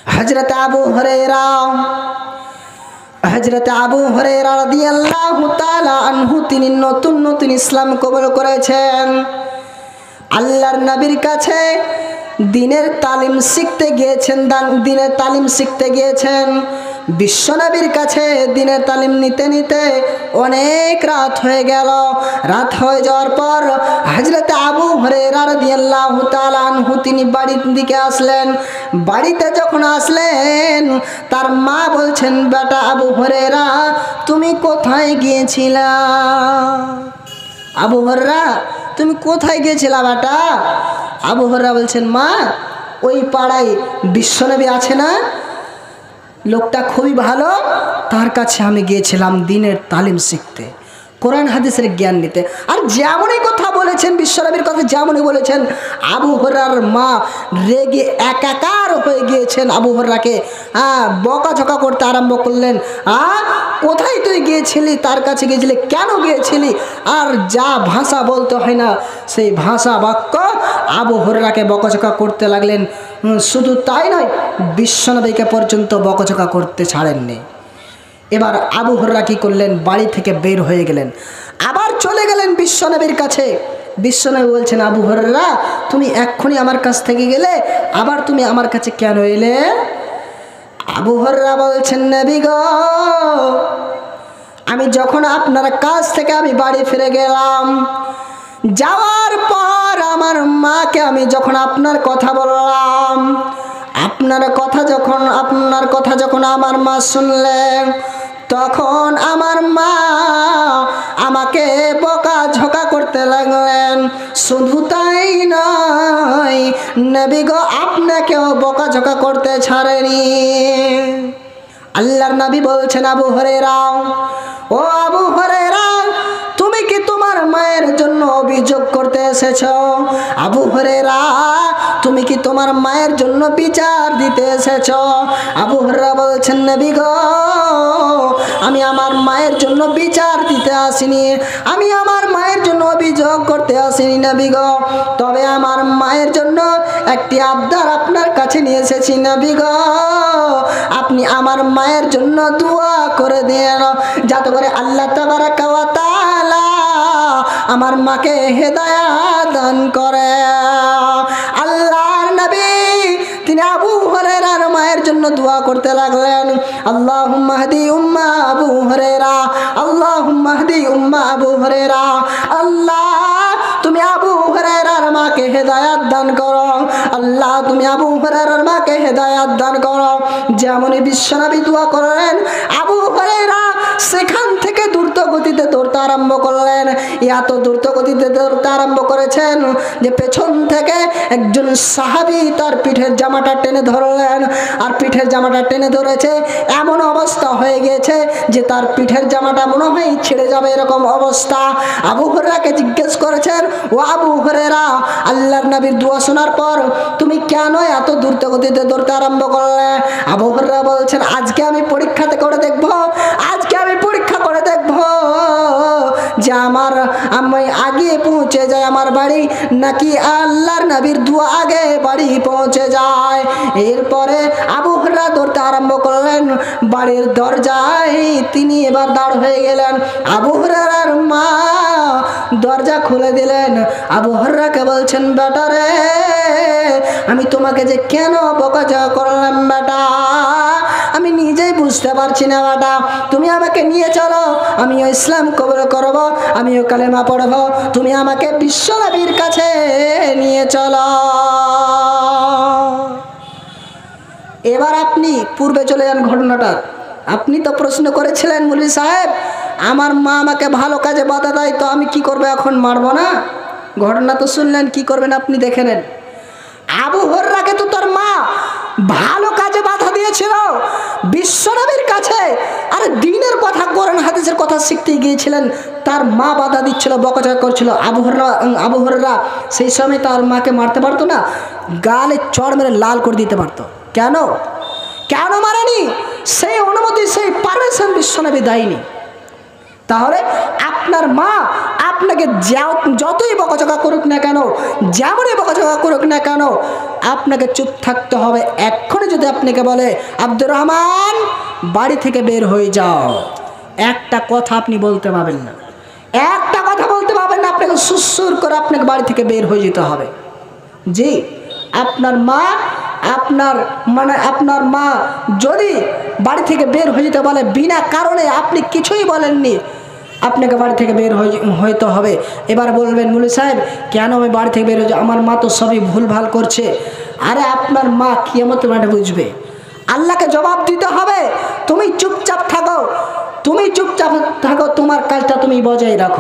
হযরত আবু হুরায়রা রাদিয়াল্লাহু তাআলা আনহু তিনি নতুন ইসলাম কবুল করেছেন। আল্লাহর নবীর কাছে দ্বীনের তালিম শিখতে গিয়েছেন। বিশ্বনবীর কাছে দ্বীনের তালিম নিতে অনেক রাত হয়ে গেল। রাত হয়ে যাওয়ার পর হযরত আবু হুরায়রা রাদিয়াল্লাহু তাআলা আনহু তিনি বাড়ির দিকে আসলেন। বাড়িতে যখন আসলেন তার মা বলছেন, বেটা আবু হুরায়রা তুমি কোথায় গিয়েছিলা? আবু হুরায়রা তুমি কোথায় গিয়েছিলা বেটা? আবু হুরায়রা বলছেন, মা ওই পাড়ায় বিশ্বনবী আছে না, লোকটা খুবই ভালো, তার কাছে আমি গিয়েছিলাম দ্বীনের তালিম শিখতে, কোরআন হাদিসের জ্ঞান নিতে। আর যেমনই কথা বলেছেন, বিশ্বনবীর কথা যেমনই বলেছেন, আবু হুরায়রার মা রেগে একাকার হয়ে গিয়েছেন। আবু হুরায়রাকে বকাঝকা করতে আরম্ভ করলেন। কোথায় তুই গিয়েছিলি, তার কাছে গিয়েছিলি, কেন গিয়েছিলি? আর যা ভাষা বলতে হয় না সেই ভাষা বাক্য আবু হুরায়রাকে বকাঝকা করতে লাগলেন। শুধু তাই নয়, বিশ্বনবীকে পর্যন্ত বকাঝকা করতে ছাড়েননি। এবার আবু হুরায়রা কি করলেন, বাড়ি থেকে বের হয়ে গেলেন, আবার চলে গেলেন বিশ্বনবীর কাছে। বিশ্বনবী বলছেন, আবু হুরায়রা তুমি এক্ষুনি আমার কাছ থেকে গেলে, আবার তুমি আমার কাছে কেন এলে? আবু হুরায়রা বলছেন, নবী গো, আমি যখন আপনার কাছ থেকে আমি বাড়ি ফিরে গেলাম, যাওয়ার পর আমার মাকে আমি যখন আপনার কথা বললাম, আপনার কথা যখন আমার মা শুনলেন, তখন আমার মা আমাকে বকাঝকা করতে লাগলেন। শুধু তাই নয়, নবী গো আপনাকেও বকাঝকা করতে ছাড়েনি। আল্লাহর নবী বলছেন, আবু হুরায়রা, ও আবু হুরায়রা তুমি কি তোমার মায়ের জন্য অভিযোগ করতে এসেছো? আবু হুরায়রা তুমি কি তোমার মায়ের জন্য বিচার দিতে এসেছো? আবু হুরায়রা বলছেন, নবী গো আমি আমার মায়ের জন্য বিচার দিতে আসিনি, আমি আমার মায়ের জন্য অভিযোগ করতে আসিনি নবী গো, তবে আমার মায়ের জন্য একটি আবদার আপনার কাছে নিয়ে এসেছি নবী গো। আপনি আমার মায়ের জন্য দোয়া করে দেন, যাতে করে আল্লাহ তাবারাকা ওয়া তাআলা আমার মাকে হেদায়েত দান করে। আল্লাহর নবী তিনি আবু হুরায়রার মায়ের জন্য দোয়া করতে লাগলেন, আল্লাহুম্মা হদি উম্মা আবু হুরায়রা, আল্লাহুম্মা হদি উম্মা আবু হুরায়রা। আল্লাহ তুমি আবু হুরায়রার মাকে হেদায়েত দান করো, আল্লাহ তুমি আবু হুরায়রার মাকে হেদায়েত দান করো। যেমনই বিশ্বনবী দোয়া করলেন, আবু হুরায়রা সেখান থেকে দ্রুত গতিতে দৌড়তে আরম্ভ করলেন। এত দ্রুত গতিতে দৌড়তে আরম্ভ করেছেন যে পেছন থেকে একজন সাহাবী তার পিঠের জামাটা টেনে ধরলেন। আর পিঠের জামাটা টেনে ধরেছে, এমন অবস্থা হয়ে গেছে যে তার পিঠের জামাটা মনে হয় ছিঁড়ে যাবে, এরকম অবস্থা। আবু হুরায়রাকে জিজ্ঞেস করেছেন, ও আবু হুরায়রা আল্লাহর নবীর দোয়া শোনার পর তুমি কেন এত দ্রুত গতিতে দৌড়তে আরম্ভ করলে? আবু হুরায়রা বলছেন, আজকে আমি পরীক্ষা করে দেখব যে আমি আগে পৌঁছে যায় আমার বাড়ি, নাকি আল্লাহর নবীর দোয়া আগে বাড়ি পৌঁছে যায়। এরপরে আবু হুরায়রা দৌড়তে আরম্ভ করলেন। বাড়ির দরজায় তিনি এবার দাঁড় হয়ে গেলেন। আবু হুরায়রার মা দরজা খুলে দিলেন। আবু হুরায়রাকে বলছেন, বেটা রে, আমি তোমাকে যে কেন বকাঝকা করলাম বেটা, আমি নিজেই বুঝতে পারছি না বেটা, তুমি আমাকে নিয়ে চলো, আমিও ইসলাম কবুল করব, আমিও কালেমা পড়ব, তুমি আমাকে বিশ্বনবীর কাছে নিয়ে চলো। এবার আপনি পূর্বে চলে যান ঘটনাটা। আপনি তো প্রশ্ন করেছিলেন, মৌলভী সাহেব আমার মা আমাকে ভালো কাজে বাধা দেয়, তো আমি কি করবো, এখন মারবো না? ঘটনা তো শুনলেন, কি করবেন আপনি দেখে নেন। আবু হুরায়রাকে তো তার মা ভালো কাজে বাধা দিয়েছিল বিশ্বনবীর কাছে, আর দ্বীনের কথা কোরআন হাদিসের কথা শিখতে গিয়েছিলেন, তার মা বাধা দিচ্ছিল, বকাঝকা করছিল। আবু হুরায়রা সেই সময় তার মাকে মারতে পারতো না, গালে চড় মেরে লাল করে দিতে পারতো। কেন মারেনি? সেই অনুমতি, সেই পারমিশন বিশ্বনবী দেয়নি। তাহলে আপনার মা আপনাকে যতই বকাঝকা করুক না কেন, যেমনই বকাঝকা করুক না কেন, আপনাকে চুপ থাকতে হবে। এক্ষুনি যদি আপনাকে বলে আব্দুর রহমান বাড়ি থেকে বের হয়ে যাও, একটা কথা আপনি বলতে পারবেন না, একটা কথা বলতে পারবেন না, আপনাকে সুসুর করে আপনাকে বাড়ি থেকে বের হয়ে যেতে হবে। জি, আপনার মা আপনার মা যদি বাড়ি থেকে বের হয়ে যেতে বলে, বিনা কারণে আপনি কিছুই বলেননি, আপনাকে বাড়ি থেকে বের হইতে হবে। এবার বলবেন মৌলভী সাহেব কেন আমি বাড়ি থেকে বের হয়ে যাব, আমার মা তো সবই ভুলভাল করছে। আরে আপনার মা কিয়ামতের মাঠে বুঝবে, আল্লাহকে জবাব দিতে হবে। তুমি চুপচাপ থাকো, তোমার কাজটা তুমি বজায় রাখো।